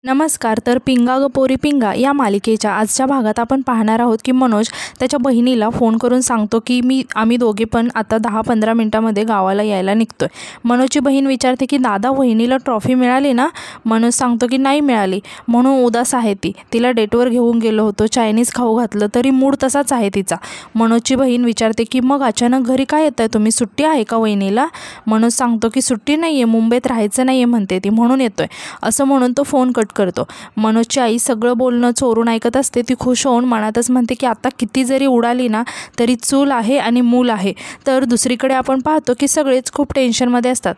नमस्कार. तर पिंगा ग पोरी पिंगा या मालिकेच्या आजच्या भागात आपण पाहणार आहोत की मनोज त्याच्या बहिणीला फोन करून सांगतो की आम्ही दोघे पण आता 10-15 मिनिटांमध्ये गावाला यायला निघतोय. मनोजची बहीण विचारते की दादा वहिनीला ट्रॉफी मिळाली ना? मनोज सांगतो की नाही मिळाली म्हणून उदास आहे ती. तिला डेटवर घेऊन गेलो होतो, चायनीज खाऊ घातलं तरी मूड तसाच आहे तिचा. मनोजची बहीण विचारते की मग अचानक घरी काय येत आहे तुम्ही? सुट्टी आहे का वहिनीला? मनोज सांगतो की सुट्टी नाही आहे, मुंबईत राहायचं नाही आहे म्हणते ती, म्हणून येतोय. असं म्हणून तो फोन कट करतो. मनोजची आई सगळं बोलणं चोरून ऐकत असते. ती खुश होऊन मनातच म्हणते की आता किती जरी उडाली ना तरी चूल आहे आणि मूल आहे. तर दुसरीकडे आपण पाहतो की सगळेच खूप टेन्शनमध्ये असतात.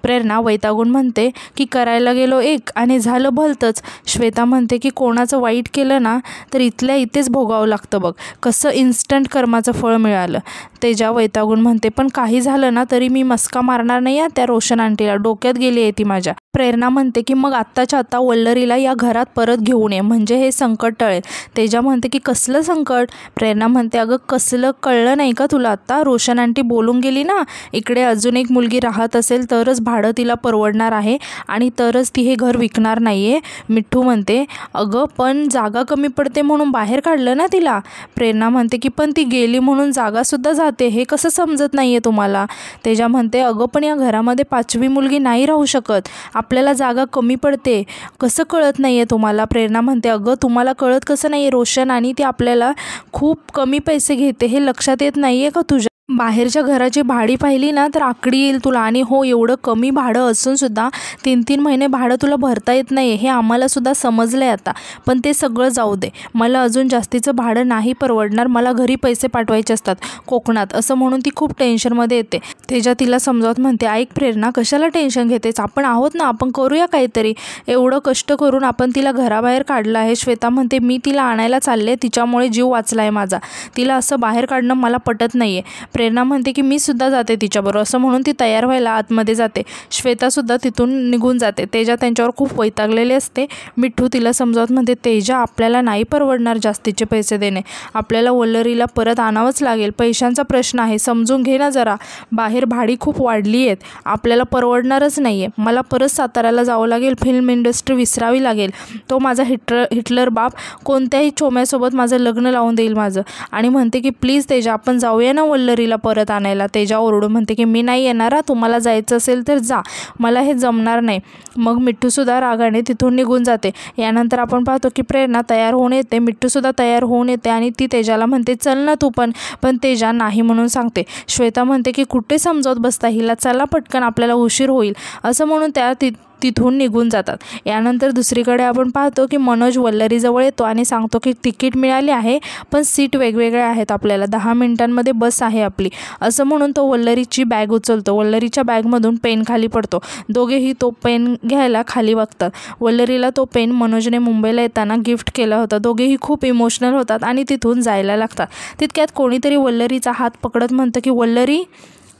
प्रेरणा वैतागून म्हणते की करायला गेलो एक आणि झालं भलतंच. श्वेता म्हणते की कोणाचं वाईट केलं ना तर इथल्या इथेच भोगावं लागतं बघ, कसं इन्स्टंट कर्माचं फळ मिळालं. तेजा वैतागून म्हणते पण काही झालं ना तरी मी मस्का मारणार नाही त्या रोशन आंटीला, डोक्यात गेली आहे ती माझ्या. प्रेरणा म्हणते की मग आत्ताच्या आत्ता वल्लरीला या घरात परत घेऊन ये म्हणजे हे संकट टळेल. तेजा म्हणते की कसलं संकट? प्रेरणा म्हणते अगं कसलं कळलं नाही का तुला आत्ता? रोशन आंटी बोलून गेली ना, इकडे अजून एक मुलगी राहत असेल तरच भाडं तिला परवडणार आहे आणि तरच ती हे घर विकणार नाही आहे. मिठू म्हणते अगं पण जागा कमी पडते म्हणून बाहेर काढलं ना तिला. प्रेरणा म्हणते की पण ती गेली म्हणून जागासुद्धा जाते, हे कसं समजत नाही आहे तुम्हाला? तेजा म्हणते अगं पण या घरामध्ये 5वी मुलगी नाही राहू शकत, आपल्याला जागा कमी पडते, कसं कळत नाही आहे तुम्हाला? प्रेरणा म्हणते अगं तुम्हाला कळत कसं नाही आहे? रोशन आणि ती आपल्याला खूप कमी पैसे घेते हे लक्षात येत नाही आहे का तुझ्या? बाहेरच्या घराची भाडी पाहिली ना तर आकडी येईल तुला. आणि हो, एवढं कमी भाडं असूनसुद्धा 3-3 महिने भाडं तुला भरता येत नाही हे आम्हालासुद्धा समजलं आहे आता. पण ते सगळं जाऊ दे, मला अजून जास्तीचं भाडं नाही परवडणार, मला घरी पैसे पाठवायचे असतात कोकणात, असं म्हणून ती खूप टेन्शनमध्ये येते. तेजा तिला समजावत म्हणते ऐक प्रेरणा, कशाला टेन्शन घेतेस, आपण आहोत ना, आपण करूया काहीतरी. एवढं कष्ट करून आपण तिला घराबाहेर काढलं आहे. श्वेता म्हणते मी तिला आणायला चालले, तिच्यामुळे जीव वाचला आहे माझा, तिला असं बाहेर काढणं मला पटत नाही आहे. प्रेरणा म्हणते की मी सुद्धा जाते तिच्याबरोबर, असं म्हणून ती तयार व्हायला आतमध्ये जाते. श्वेतासुद्धा तिथून निघून जाते. तेजा त्यांच्यावर खूप वैतागलेले असते. मिठू तिला समजावत म्हणते तेजा आपल्याला नाही परवडणार जास्तीचे पैसे देणे, आपल्याला वल्लरीला परत आणावंच लागेल, पैशांचा प्रश्न आहे, समजून घे ना जरा, बाहेर भाडी खूप वाढली आहेत, आपल्याला परवडणारच नाही आहे, मला परत साताऱ्याला जावं लागेल, फिल्म इंडस्ट्री विसरावी लागेल, तो माझा हिटलर बाप कोणत्याही चोम्यासोबत माझं लग्न लावून देईल माझं. आणि म्हणते की प्लीज तेजा आपण जाऊया ना वल्लरीला परत आणायला. तेजा ओरडून म्हणते की मी नाही येणार, तुम्हाला जायचं असेल तर जा, मला हे जमणार नाही. मग मिठ्ठूसुद्धा रागाने तिथून निघून जाते. यानंतर आपण पाहतो की प्रेरणा तयार होऊन येते, मिठ्ठूसुद्धा तयार होऊन येते आणि ती तेजाला म्हणते चल ना तू पण तेजा नाही म्हणून सांगते. श्वेता म्हणते की कुठे समजावत बसता हिला, चला पटकन आपल्याला उशीर होईल, असं म्हणून त्या तिथून निघून जातात. यानंतर दुसरीकडे आपण पाहतो की मनोज वल्लरीजवळ येतो आणि सांगतो की तिकीट मिळाली आहे पण सीट वेगवेगळ्या आहेत, आपल्याला 10 मिनिटांमध्ये बस आहे आपली, असं म्हणून तो वल्लरीची बॅग उचलतो. वल्लरीच्या बॅगमधून पेन खाली पडतो. दोघेही तो पेन घ्यायला खाली बघतात. वल्लरीला तो पेन मनोजने मुंबईला येताना गिफ्ट केला होता. दोघेही खूप इमोशनल होतात आणि तिथून जायला लागतात. तितक्यात कोणीतरी वल्लरीचा हात पकडत म्हणतं की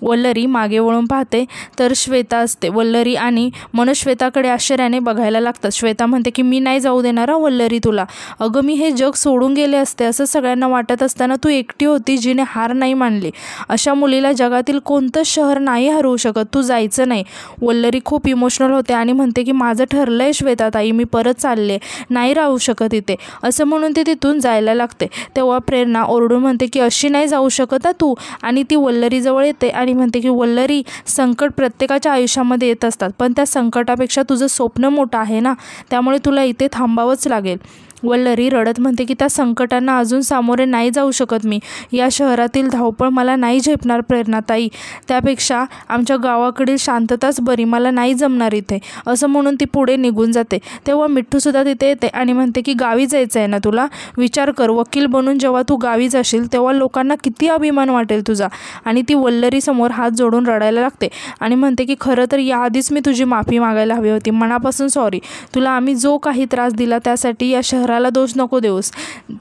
वल्लरी मागे वळून पाहते तर श्वेता असते. वल्लरी आणि मनोज श्वेताकडे आश्चर्याने बघायला लागतात. श्वेता म्हणते की मी नाही जाऊ देणार वल्लरी तुला, अगं मी हे जग सोडून गेले असते असं सगळ्यांना वाटत असताना तू एकटी होती जिने हार नाही मानली, अशा मुलीला जगातील कोणतंच शहर नाही हरवू शकत, तू जायचं नाही. वल्लरी खूप इमोशनल होते आणि म्हणते की माझं ठरलं आहे श्वेताताई, मी परत चालले, नाही राहू शकत इथे, असं म्हणून ती तिथून जायला लागते. तेव्हा प्रेरणा ओरडून म्हणते की अशी नाही जाऊ शकत तू, आणि ती वल्लरीजवळ येते आणि म्हणते की वल्लरी संकट प्रत्येकाच्या आयुष्यामध्ये येत असतात पण त्या संकटापेक्षा तुझं स्वप्न मोठं आहे ना, त्यामुळे तुला इथे थांबावंच लागेल. वल्लरी रडत म्हणते की त्या संकटांना अजून सामोरे नाही जाऊ शकत मी, या शहरातील धावपळ मला नाही झेपणार प्रेरणाताई, त्यापेक्षा आमच्या गावाकडील शांतताच बरी, मला नाही जमणार इथे, असं म्हणून ती पुढे निघून जाते. तेव्हा मिठ्ठूसुद्धा तिथे येते आणि म्हणते की गावी जायचं आहे ना तुला, विचार कर वकील बनून जेव्हा तू गावी जाशील तेव्हा लोकांना किती अभिमान वाटेल तुझा. आणि ती वल्लरीसमोर हात जोडून रडायला लागते आणि म्हणते की खरं तर याआधीच मी तुझी माफी मागायला हवी होती, मनापासून सॉरी, तुला आम्ही जो काही त्रास दिला त्यासाठी या शहराला दोष नको देऊस.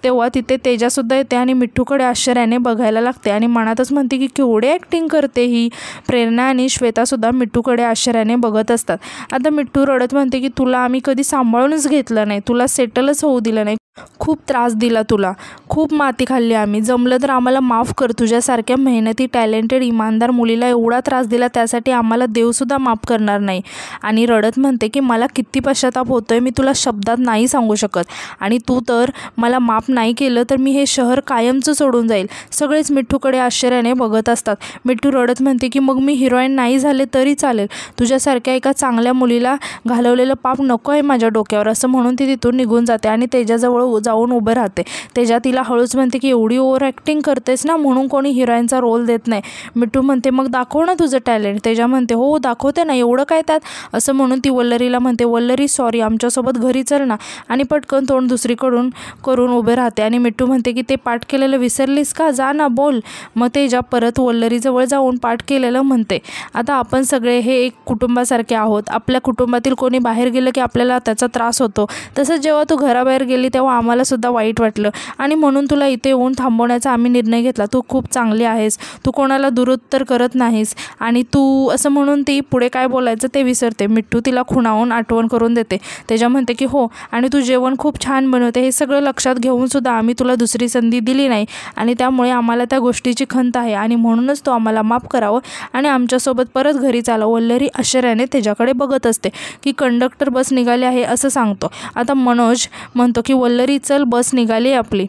तेव्हा तिथे तेजासुद्धा येते आणि मिठ्ठूकडे आश्चर्याने बघायला लागते आणि मनातच म्हणते की केवढे ॲक्टिंग करते ही. प्रेरणा आणि श्वेतासुद्धा मिठ्ठूकडे आश्चर्याने बघत असतात. आता मिठ्ठू रडत म्हणते की तुला आम्ही कधी सांभाळूनच घेतलं नाही, तुला सेटलच होऊ दिलं नाही, खूप त्रास दिला तुला, खूप माती खाल्ली आम्ही, जमलं तर आम्हाला माफ कर. तुझ्यासारख्या मेहनती टॅलेंटेड इमानदार मुलीला एवढा त्रास दिला त्यासाठी आम्हाला देवसुद्धा माफ करणार नाही. आणि रडत म्हणते की मला किती पश्चाताप होतोय, मी तुला शब्दात नाही सांगू शकत. आणि तू तर मला माफ नाही केलं तर मी हे शहर कायमचं सोडून जाईल. सगळेच मिठ्ठूकडे आश्चर्याने बघत असतात. मिठ्ठू रडत म्हणते की मग मी हिरोईन नाही झाले तरी चालेल, तुझ्यासारख्या एका चांगल्या मुलीला घालवलेलं पाप नको आहे माझ्या डोक्यावर. असं म्हणून ती तिथून निघून जाते आणि तेजाजवळ जाऊन उभं राहते. तेजा तिला हळूच म्हणते की एवढी ओव्हर ॲक्टिंग करतेस ना, म्हणून कोणी हिरोईनचा रोल देत नाही. मिठ्ठू म्हणते मग दाखव ना तुझं टॅलेंट. तेजा म्हणते हो दाखवते ना, एवढं काय त्यात. असं म्हणून ती वल्लरीला म्हणते वल्लरी सॉरी, आमच्यासोबत घरी चल ना. आणि पटकन तोंड दुसरीकडून करून उभे राहते. आणि मिठ्ठू म्हणते की ते पाठ केलेलं विसरलीस का, जा ना बोल. मग तेजा परत वल्लरीजवळ जाऊन पाठ केलेलं म्हणते. आता आपण सगळे हे एक कुटुंबासारखे आहोत. आपल्या कुटुंबातील कोणी बाहेर गेलं की आपल्याला त्याचा त्रास होतो. तसंच जेव्हा तू घराबाहेर गेली तेव्हा आम्हाला सुद्धा वाईट वाटलं आणि म्हणून तुला इथे येऊन थांबवण्याचा आम्ही निर्णय घेतला. तू खूप चांगली आहेस, तू कोणाला दुरुत्तर करत नाहीस. आणि तू असं म्हणून ती पुढे काय बोलायचं ते विसरते. मिठ्ठू तिला खुणावून आठवण करून देते. तेजा म्हणते की हो, आणि तू जेवण खूप छान बनवते हे सगळं लक्षात घेऊन सुद्धा आम्ही तुला दुसरी संधी दिली नाही आणि त्यामुळे आम्हाला त्या गोष्टीची खंत आहे आणि म्हणूनच तो आम्हाला माफ करावं आणि आमच्यासोबत परत घरी चालावं. वल्लरी आश्चर्याने त्याच्याकडे बघत असते की कंडक्टर बस निघाली आहे असं सांगतो. आता मनोज म्हणतो की वल्लरी चल बस निघाली आपली.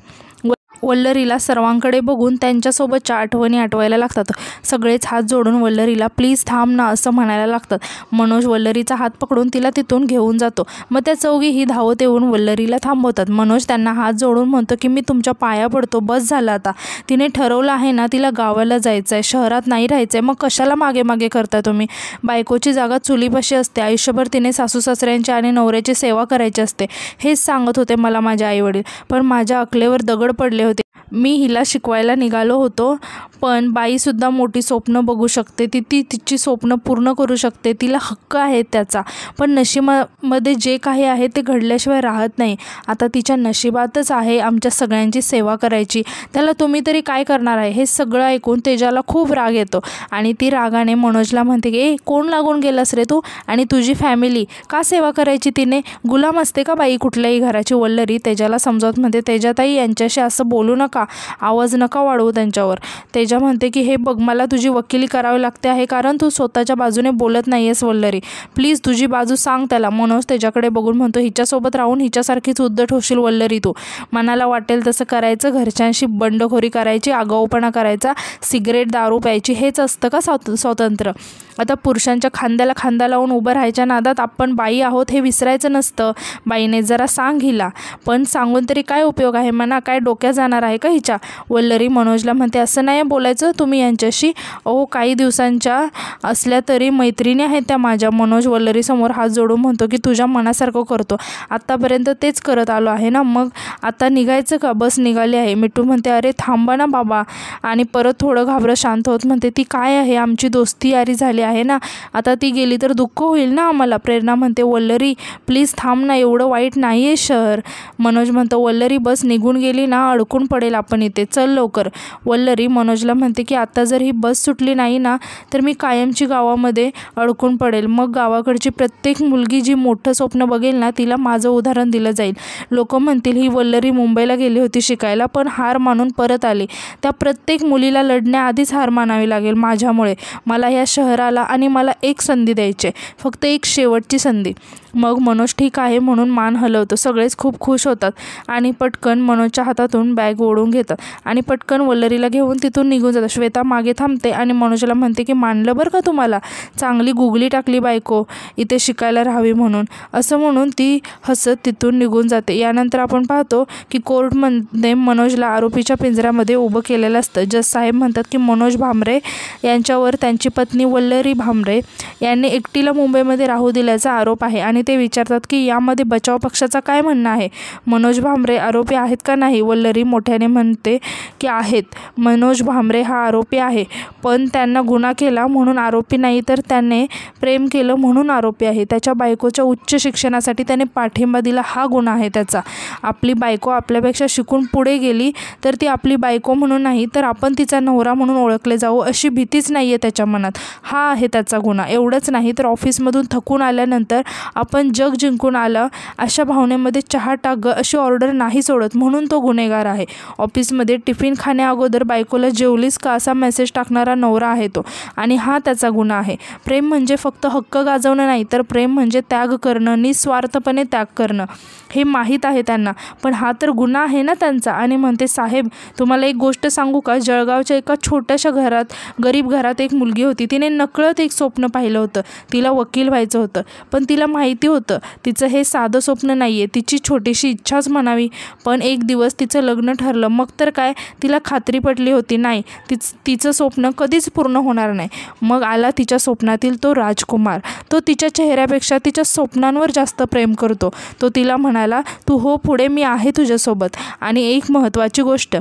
वल्लरीला सर्वांकडे बघून त्यांच्यासोबतच्या आठवणी आठवायला लागतात. सगळेच हात जोडून वल्लरीला प्लीज थांब ना असं म्हणायला लागतात. मनोज वल्लरीचा हात पकडून तिला तिथून घेऊन जातो. मग त्या चौघीही धावत येऊन वल्लरीला थांबवतात. मनोज त्यांना हात जोडून म्हणतो की मी तुमच्या पाया पडतो, बस झालं आता. तिने ठरवलं आहे ना तिला गावाला जायचं आहे, शहरात नाही राहायचं आहे, मग कशाला मागे मागे करता तुम्ही. बायकोची जागा चुलीपाशी असते, आयुष्यभर तिने सासू सासऱ्यांची आणि नवऱ्याची सेवा करायची असते हेच सांगत होते मला माझे आईवडील. पण माझ्या अकलेवर दगड पडले होते. मी हिला शिकवायला निघालो होतो, पण बाईसुद्धा मोठी स्वप्न बघू शकते, ती तिची स्वप्न पूर्ण करू शकते, तिला हक्क आहे त्याचा. पण नशिबामध्ये जे काही आहे ते घडल्याशिवाय राहत नाही. आता तिच्या नशिबातच आहे आमच्या सगळ्यांची सेवा करायची, त्याला तुम्ही तरी काय करणार आहे. हे सगळं ऐकून तेजाला खूप राग येतो आणि ती रागाने मनोजला म्हणते की कोण लागून गेलास रे तू, आणि तुझी फॅमिली का सेवा करायची तिने, गुलाम असते का बाई कुठल्याही घराची. वल्लरी तेजाला समजावत म्हणते तेजाताई यांच्याशी असं बोलू नका, आवाज नका वाढवू त्यांच्यावर. तेजा म्हणते की हे बघ मला तुझी वकिली करावी लागते आहे कारण तू स्वतःच्या बाजूने बोलत नाही आहेस वल्लरी, प्लीज तुझी बाजू सांग त्याला. मनोज त्याच्याकडे बघून म्हणतो हिच्यासोबत राहून हिच्यासारखीच उद्धट होशील वल्लरी तू. मनाला वाटेल तसं करायचं, घरच्यांशी बंडखोरी करायची, आगाऊपणा करायचा, सिगरेट दारू प्यायची, हेच असतं का स्वातंत्र्य. आता पुरुषांच्या खांद्याला खांदा लावून उभं राहायच्या नादात आपण बाई आहोत हे विसरायचं नसतं. बाईने जरा सांग हिला, पण सांगून तरी काय उपयोग आहे म्हणा, काय डोक्यात जाणार आहे का हिच्या. वल्लरी मनोजला म्हणते असं नाही बोलायचं तुम्ही यांच्याशी, अहो काही दिवसांच्या असल्या तरी मैत्रिणी आहेत त्या माझ्या. मनोज वल्लरीसमोर हात जोडून म्हणतो की तुझ्या मनासारखं करतो, आत्तापर्यंत तेच करत आलो आहे ना, मग आता निघायचं का, बस निघाली आहे. मिठू म्हणते अरे थांबा ना बाबा, आणि परत थोडं घाबरत शांत होत म्हणते ती काय आहे, आमची दोस्ती यारी झाली आहे ना, आता ती गेली तर दुःख होईल ना आम्हाला. प्रेरणा म्हणते वल्लरी प्लीज थांब ना, एवढं वाईट नाही आहे शहर. मनोज म्हणतो वल्लरी बस निघून गेली ना अडकून पडेल आपण इथे, चल लवकर. वल्लरी मनोजला म्हणते की आता जर ही बस सुटली नाही ना तर मी कायमची गावामध्ये अडकून पडेल, मग गावाकडची प्रत्येक मुलगी जी मोठं स्वप्न बघेल ना तिला माझं उदाहरण दिलं जाईल. लोक म्हणतील ही वल्लरी मुंबईला गेली होती शिकायला पण हार मानून परत आली, त्या प्रत्येक मुलीला लढण्याआधीच हार मानावी लागेल माझ्यामुळे. मला या शहराला आणि मला एक संधी द्यायची, फक्त एक शेवटची संधी. मग मनोज ठीक आहे म्हणून मान हलवतो. सगळेच खूप खुश होतात आणि पटकन मनोजच्या हातातून बॅग ओढून घेतात आणि पटकन वल्लरीला घेऊन तिथून निघून जातात. श्वेता मागे थांबते आणि मनोजला म्हणते की मानलं बरं का तुम्हाला, चांगली गुगली टाकली बायको इथे शिकायला राहावी म्हणून. असं म्हणून ती हसत तिथून निघून जाते. यानंतर आपण पाहतो की कोर्टमध्ये मनोजला आरोपीच्या पिंजऱ्यामध्ये उभं केलेलं असतं. जज साहेब म्हणतात की मनोज भांबरे यांच्यावर त्यांची पत्नी वल्लरी भांबरे यांनी एकटीला मुंबईमध्ये राहू दिल्याचा आरोप आहे आणि ते विचारतात की यामध्ये बचाव पक्षाचा काय म्हणणं आहे, मनोज भांबरे आरोपी आहेत का नाही. वल्लरी मोठ्याने म्हणते की आहेत, मनोज भांबरे हा आरोपी आहे, पण त्यांना गुन्हा केला म्हणून आरोपी नाही तर त्याने प्रेम केलं म्हणून आरोपी आहे. त्याच्या बायकोच्या उच्च शिक्षणासाठी त्याने पाठिंबा दिला हा गुन्हा आहे त्याचा. आपली बायको आपल्यापेक्षा शिकून पुढे गेली तर ती आपली बायको म्हणून नाही तर आपण तिचा नवरा म्हणून ओळखले जाऊ अशी भीतीच नाही आहे त्याच्या मनात. हा आहे त्याचा गुन्हा. एवढंच नाही तर ऑफिसमधून थकून आल्यानंतर आपण जग जिंकून आलं अशा भावनेमध्ये चहा टाक ग अशी ऑर्डर नाही सोडत, म्हणून तो गुन्हेगार आहे. ऑफिसमध्ये टिफिन खाण्याअगोदर बायकोला जेवलीस का असा मेसेज टाकणारा नवरा आहे तो, आणि हा त्याचा गुन्हा आहे. प्रेम म्हणजे फक्त हक्क गाजवणं नाही, तर प्रेम म्हणजे त्याग करणं, निस्वार्थपणे त्याग करणं, हे माहीत आहे त्यांना. पण हा तर गुन्हा आहे ना त्यांचा. आणि म्हणते, साहेब तुम्हाला एक गोष्ट सांगू का, जळगावच्या एका छोट्याशा घरात, गरीब घरात एक मुलगी होती. तिने नकळत एक स्वप्न पाहिलं होतं. तिला वकील व्हायचं होतं, पण तिला माहिती होतं तिचं हे साधं स्वप्न नाही आहे, तिची छोटीशी इच्छाच म्हणावी. पण एक दिवस तिचं लग्न ठरलं. मग तर काय, तिला खात्री पटली होती नाही तिचं स्वप्न कधीच पूर्ण होणार नाही. मग आला तिच्या स्वप्नातील तो राजकुमार. तो तिच्या चेहऱ्यापेक्षा तिच्या स्वप्नांवर जास्त प्रेम करतो. तो तिला म्हणाला, तू हो पुढे, मी आहे तुझ्यासोबत. आणि एक महत्त्वाची गोष्ट,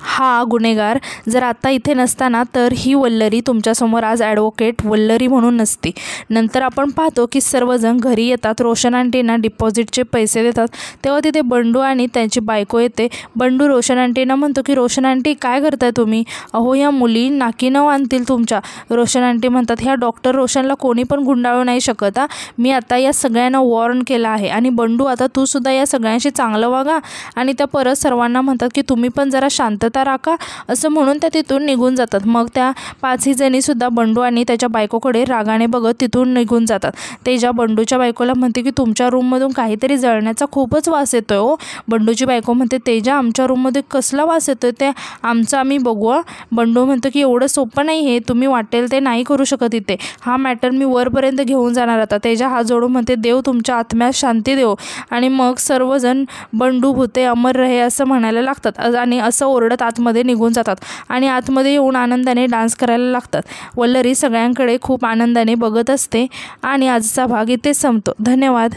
हा गुन्हेगार जर आता इथे नसताना तर ही वल्लरी तुमच्यासमोर आज ॲडव्होकेट वल्लरी म्हणून नसती. नंतर आपण पाहतो की सर्वजण घरी येतात. रोशन आंटींना डिपॉझिटचे पैसे देतात. तेव्हा तिथे बंडू आणि त्यांची बायको येते. बंडू रोशन आंटींना म्हणतो की रोशन आंटी काय करताय तुम्ही? अहो या मुली नाकी नऊ आणतील तुमच्या. रोशन आंटी म्हणतात, ह्या डॉक्टर रोशनला कोणी पण गुंडाळू नाही शकत. मी आता या सगळ्यांना वॉर्न केलं आहे. आणि बंडू आता तू सुद्धा या सगळ्यांशी चांगलं वागा. आणि त्या परत सर्वांना म्हणतात की तुम्ही पण जरा शांतता राखा, असं म्हणून त्या तिथून निघून जातात. मग त्या 5ही जणीसुद्धा बंडू आणि त्याच्या बायकोकडे रागाने बघत तिथून निघून जातात. तेजा बंडूच्या बायकोला म्हणते की तुमच्या रूममधून काहीतरी जळण्याचा खूपच वास येतोय हो. बंडूची बायको म्हणते, तेजा आमच्या रूममध्ये कसला वास येतोय ते आमचं आम्ही बघू. बंडू म्हणतो की एवढं सोपं नाही हे, तुम्ही वाटेल ते नाही करू शकत इथे. हा मॅटर मी वरपर्यंत घेऊन जाणार आता. तेजा हात जोडून म्हणते, देव तुमच्या आत्म्यास शांती देव. आणि मग सर्वजण बंडू भूते अमर रहे असं म्हणायला लागतात आणि असं ओरडत आतमध्ये निघून जातात. आणि आतमध्ये येऊन आनंदाने डान्स करायला लागतात. वल्लरी सगळ्यांकडे खूप आनंदाने बघत असते. आणि आजचा भाग इथेच संपतो. धन्यवाद.